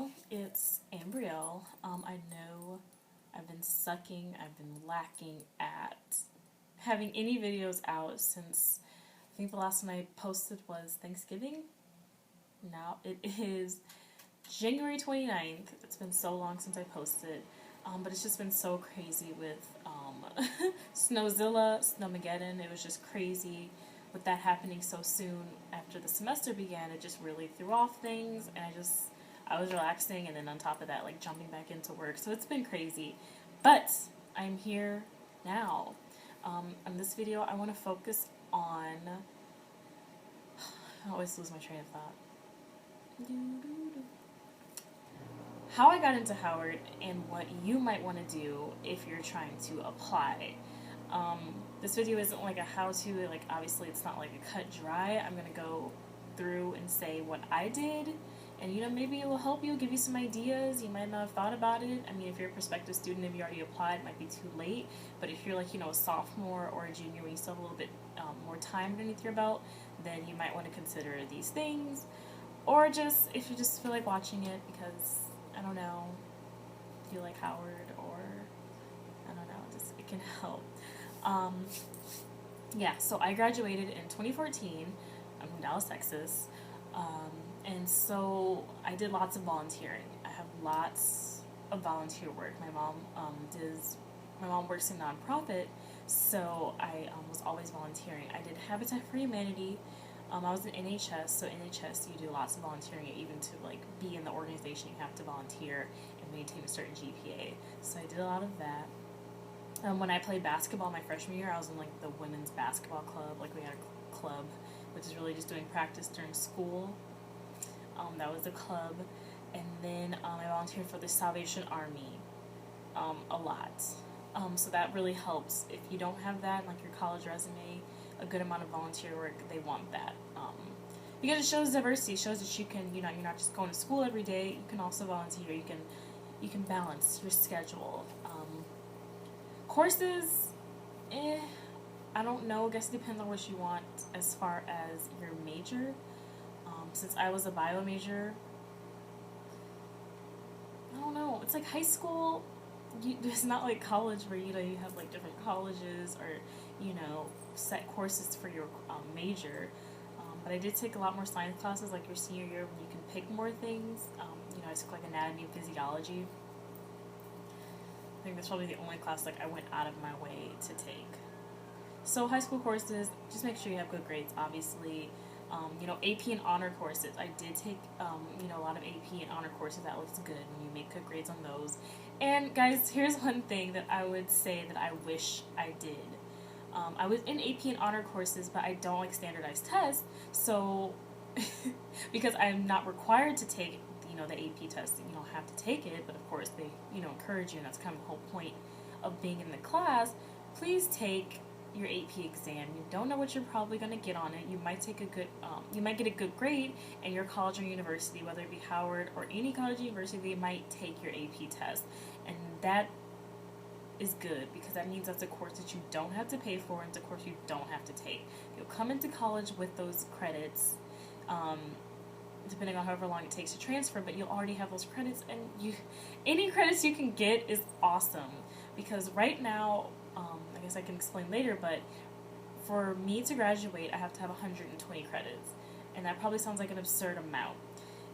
y'all, it's Ambrielle. I know I've been lacking at having any videos out since I think the last one I posted was Thanksgiving. Now it is January 29th. It's been so long since I posted, but it's just been so crazy with Snowzilla, Snowmageddon. It was just crazy with that happening so soon after the semester began. It just really threw off things, and I was relaxing, and then on top of that, like jumping back into work. So it's been crazy, but I'm here now. In this video, I want to focus on. I always lose my train of thought. How I got into Howard and what you might want to do if you're trying to apply. This video isn't like a how-to, like obviously it's not like a cut dry. I'm going to go through and say what I did, and maybe it will help you, give you some ideas. You might not have thought about it. I mean, if you're a prospective student, if you already applied, it might be too late, but if you're like, a sophomore or a junior, you still have a little bit more time underneath your belt, then you might want to consider these things, or just, if you just feel like watching it because, I don't know, you like Howard, or, I don't know, just, it can help. Yeah, so I graduated in 2014. I'm from Dallas, Texas. And so I did lots of volunteering. I have lots of volunteer work. My mom works in a nonprofit, so I was always volunteering. I did Habitat for Humanity. I was in NHS, so NHS you do lots of volunteering. Even to like be in the organization, you have to volunteer and maintain a certain GPA. So I did a lot of that. When I played basketball my freshman year, I was in like the women's basketball club. Like we had a club, which is really just doing practice during school. That was the club. And then I volunteered for the Salvation Army a lot. So that really helps. If you don't have that, like your college resume, a good amount of volunteer work, they want that. Because it shows diversity, it shows that you can, you're not just going to school every day, you can also volunteer, you can balance your schedule. Courses, I don't know, I guess it depends on what you want as far as your major. Since I was a bio major, I don't know, it's like high school, it's not like college where, you have like different colleges or, set courses for your major. But I did take a lot more science classes, like your senior year, when you can pick more things. I took like anatomy and physiology. I think that's probably the only class like I went out of my way to take. So high school courses, just make sure you have good grades, obviously. AP and honor courses. I did take, a lot of AP and honor courses. That looks good when you make good grades on those. And guys, here's one thing that I would say that I wish I did. I was in AP and honor courses, but I don't like standardized tests. So, because I'm not required to take, the AP test, you don't have to take it, but of course they, encourage you, and that's kind of the whole point of being in the class. Please take your AP exam. You don't know what you're probably going to get on it. You might take you might get a good grade, and your college or university, whether it be Howard or any college or university, they might take your AP test, and that is good because that means that's a course that you don't have to pay for, and it's a course you don't have to take. You'll come into college with those credits, depending on however long it takes to transfer, but you'll already have those credits, and any credits you can get is awesome, because right now, I guess I can explain later, but for me to graduate, I have to have 120 credits, and that probably sounds like an absurd amount,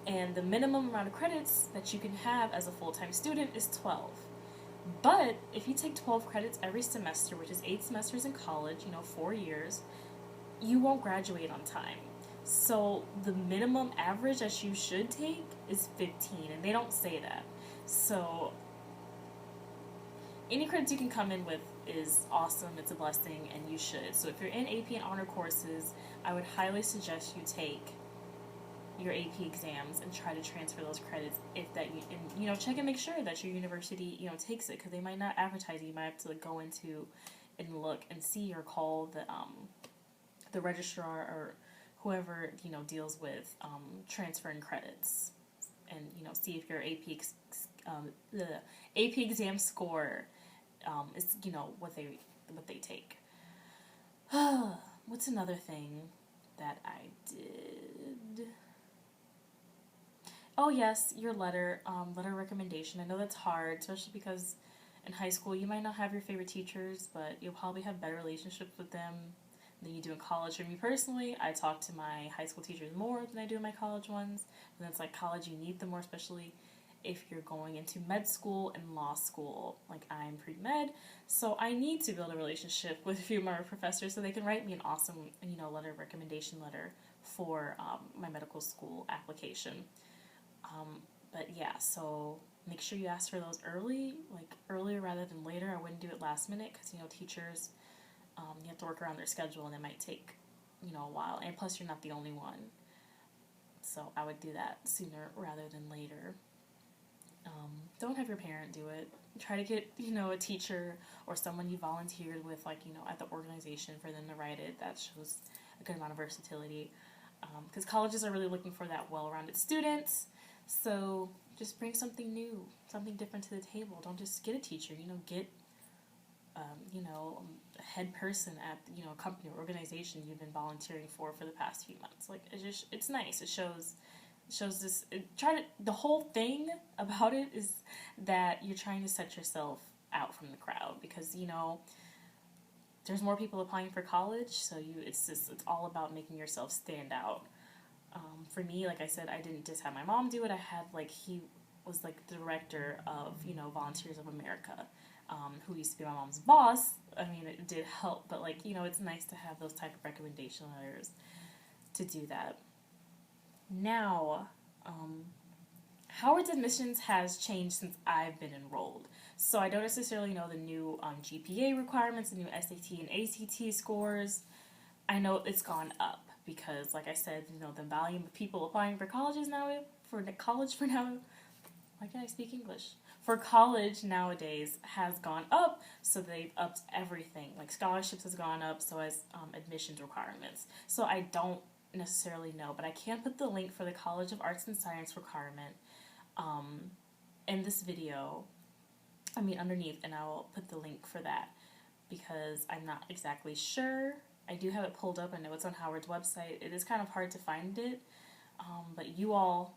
and the minimum amount of credits that you can have as a full-time student is 12. But if you take 12 credits every semester, which is 8 semesters in college, 4 years, you won't graduate on time. So the minimum average that you should take is 15, and they don't say that. So any credits you can come in with is awesome, it's a blessing, and you should. So if you're in AP and honor courses, I would highly suggest you take your AP exams and try to transfer those credits if that check and make sure that your university takes it, because they might not advertise it. You might have to go into and look and see or call the registrar or whoever deals with transferring credits, and see if your the AP exam score is what they take. What's another thing that I did? Oh yes, your letter recommendation. I know that's hard, especially because in high school you might not have your favorite teachers, but you'll probably have better relationships with them than you do in college. For me personally, I talk to my high school teachers more than I do my college ones. And it's like college, you need them more, especially if you're going into med school and law school. Like I'm pre-med, so I need to build a relationship with a few of my professors so they can write me an awesome, letter, recommendation letter for my medical school application. But yeah, so make sure you ask for those early, like earlier rather than later. I wouldn't do it last minute because teachers, you have to work around their schedule and it might take a while. And plus, you're not the only one, so I would do that sooner rather than later. Don't have your parent do it. Try to get a teacher or someone you volunteered with, like at the organization, for them to write it. That shows a good amount of versatility. Because colleges are really looking for that well-rounded students. So just bring something new, something different to the table. Don't just get a teacher. Get a head person at a company or organization you've been volunteering for the past few months. Like it's nice. It shows this. The whole thing about it is that you're trying to set yourself out from the crowd because there's more people applying for college, so it's all about making yourself stand out. For me, like I said, I didn't just have my mom do it. I had he was the director of Volunteers of America, who used to be my mom's boss. I mean, it did help, but it's nice to have those type of recommendation letters to do that. Now, Howard's admissions has changed since I've been enrolled. So I don't necessarily know the new GPA requirements, the new SAT and ACT scores. I know it's gone up because, like I said, the volume of people applying for colleges now, for now, why can't I speak English? For college nowadays has gone up, so they've upped everything. Like scholarships has gone up, so has admissions requirements. So I don't necessarily know, but I can put the link for the College of Arts and Science requirement in this video. Underneath, and I will put the link for that because I'm not exactly sure. I do have it pulled up. I know it's on Howard's website. It is kind of hard to find it, but you all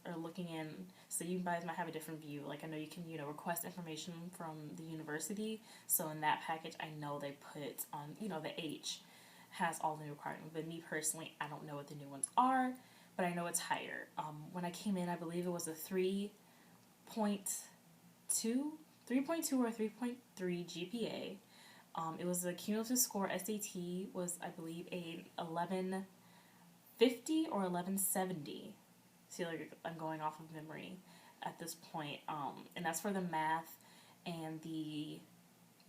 are looking in, so you guys might have a different view. Like I know you can, request information from the university. So in that package, I know they put on, the H has all the new requirements. But me personally, I don't know what the new ones are, but I know it's higher. When I came in, I believe it was a 3.2 or 3.3 GPA. It was a cumulative score. SAT was, I believe, a 1150 or 1170. See, I'm going off of memory at this point. And that's for the math and the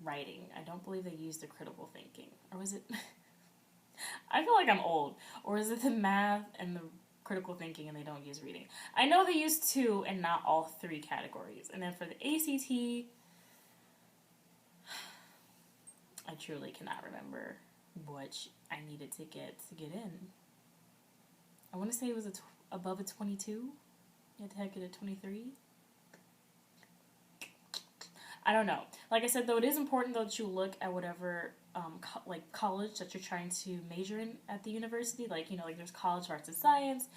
writing. I don't believe they used the critical thinking. Or was it... I feel like I'm old. Or is it the math and the critical thinking and they don't use reading? I know they use 2 and not all 3 categories. And then for the ACT, I truly cannot remember what I needed to get in. I want to say it was above a 22. You had to get a 23. I don't know. Like I said, though, it is important though that you look at whatever college that you're trying to major in at the university. Like there's College of Arts and Science.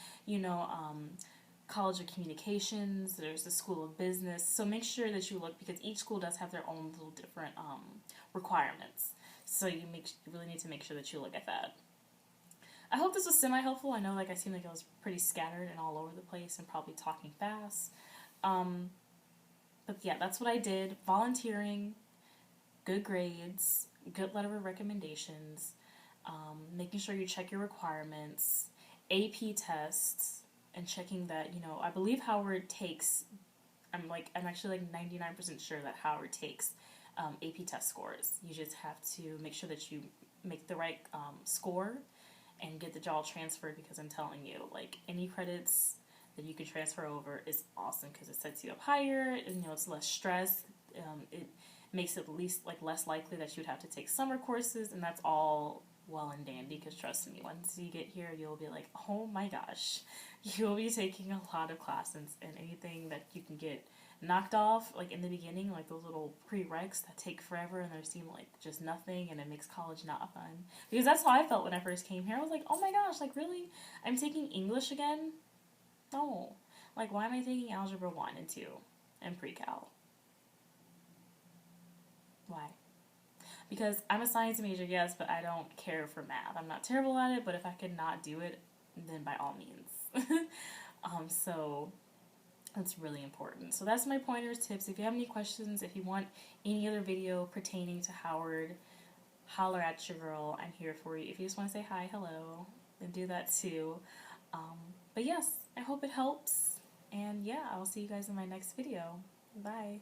College of Communications. There's the School of Business. So make sure that you look because each school does have their own little different requirements. So you really need to make sure that you look at that. I hope this was semi-helpful. I know I seemed like I was pretty scattered and all over the place and probably talking fast. But yeah, that's what I did. Volunteering, good grades, good letter of recommendations, making sure you check your requirements, AP tests, and checking that, I believe Howard takes, I'm actually 99% sure that Howard takes AP test scores. You just have to make sure that you make the right score and get the job transferred because I'm telling you, any credits that you can transfer over is awesome because it sets you up higher and, it's less stress. It makes it at least less likely that you'd have to take summer courses, and that's all well and dandy because trust me, once you get here, you'll be like, oh my gosh, you'll be taking a lot of classes, and anything that you can get knocked off in the beginning, those little prereqs that take forever and they seem like just nothing, and it makes college not fun, because that's how I felt when I first came here. I was like, oh my gosh, really, I'm taking English again? No, Like, why am I taking Algebra 1 and 2 and Pre-Cal? Why? Because I'm a science major, yes, but I don't care for math. I'm not terrible at it, but if I could not do it, then by all means. So that's really important. So that's my pointers, tips. If you have any questions, if you want any other video pertaining to Howard, holler at your girl. I'm here for you. If you just want to say hi, hello, then do that too. But yes, I hope it helps. And yeah, I'll see you guys in my next video. Bye.